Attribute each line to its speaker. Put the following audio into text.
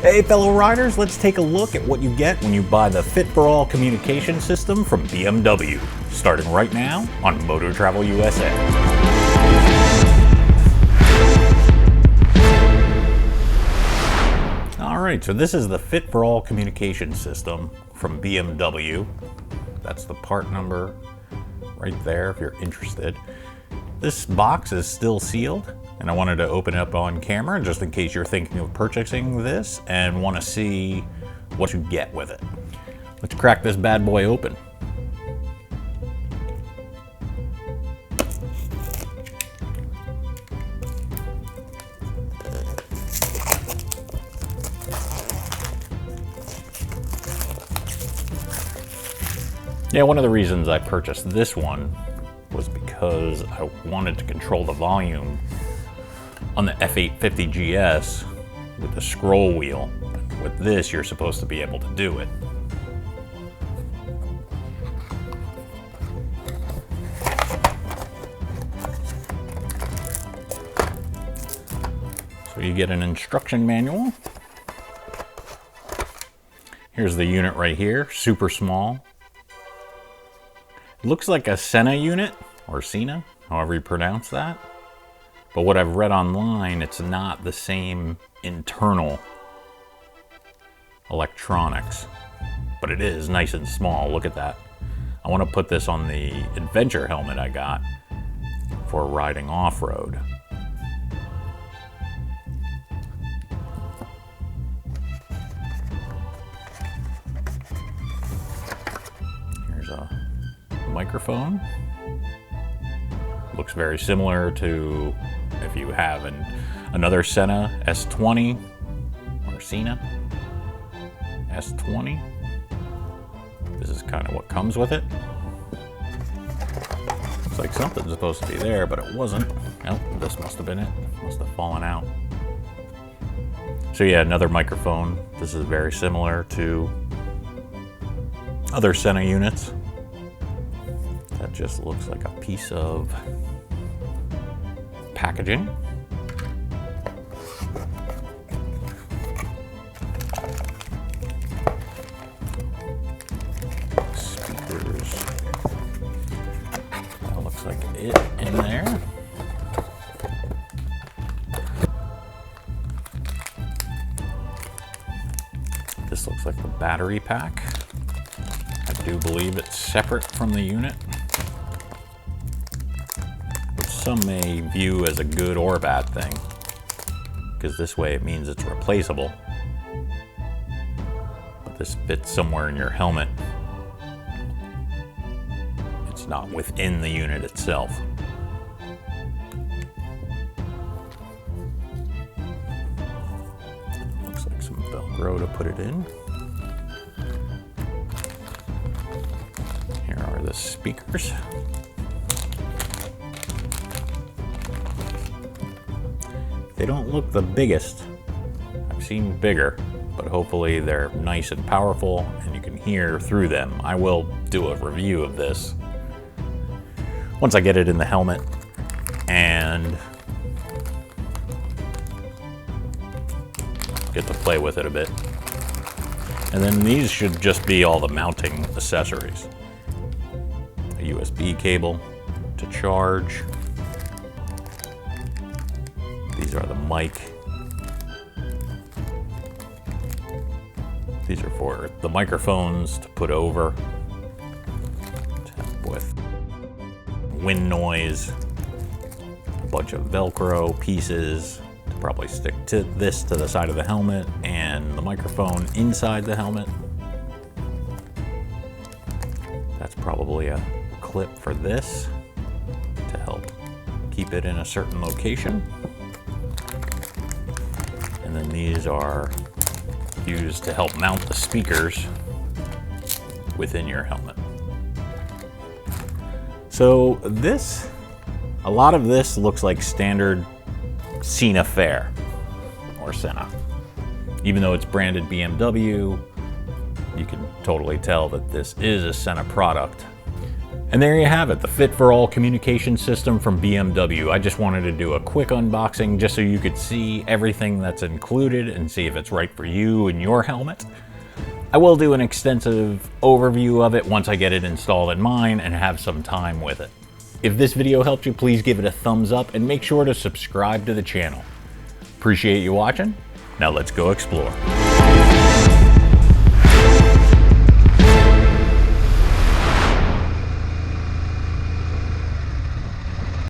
Speaker 1: Hey fellow riders, let's take a look at what you get when you buy the Fit-For-All communication system from BMW, starting right now on MotoTravelUSA. Alright, so this is the Fit-For-All communication system from BMW. That's the part number right there if you're interested. This box is still sealed, and I wanted to open it up on camera just in case you're thinking of purchasing this and want to see what you get with it. Let's crack this bad boy open. Yeah, one of the reasons I purchased this one was because I wanted to control the volume on the F850 GS with the scroll wheel. With this, you're supposed to be able to do it. So you get an instruction manual. Here's the unit right here, super small. It looks like a Senna unit, or Sena, however you pronounce that. But what I've read online, it's not the same internal electronics. But it is nice and small, look at that. I want to put this on the adventure helmet I got for riding off-road. Here's a microphone. Looks very similar to if you have another Senna S20 or Sena S20. This is kind of what comes with it. Looks like something's supposed to be there, but it wasn't. Nope, this must have been it. Must have fallen out. So yeah, another microphone. This is very similar to other Senna units. That just looks like a piece of packaging. Speakers. That looks like it in there. This looks like the battery pack. I do believe it's separate from the unit. Some may view as a good or bad thing, because this way it means it's replaceable. But this fits somewhere in your helmet. It's not within the unit itself. Looks like some Velcro to put it in. Here are the speakers. They don't look the biggest. I've seen bigger, but hopefully they're nice and powerful and you can hear through them. I will do a review of this once I get it in the helmet and get to play with it a bit. And then these should just be all the mounting accessories. A USB cable to charge. These are the mic. These are for the microphones to put over, to help with wind noise. A bunch of Velcro pieces to probably stick to this to the side of the helmet, and the microphone inside the helmet. That's probably a clip for this to help keep it in a certain location. And then these are used to help mount the speakers within your helmet. So this, a lot of this looks like standard Sena fare or Senna. Even though it's branded BMW, you can totally tell that this is a Senna product. And there you have it, the Fit-For-All communication system from BMW. I just wanted to do a quick unboxing just so you could see everything that's included and see if it's right for you and your helmet. I will do an extensive overview of it once I get it installed in mine and have some time with it. If this video helped you, please give it a thumbs up and make sure to subscribe to the channel. Appreciate you watching. Now let's go explore.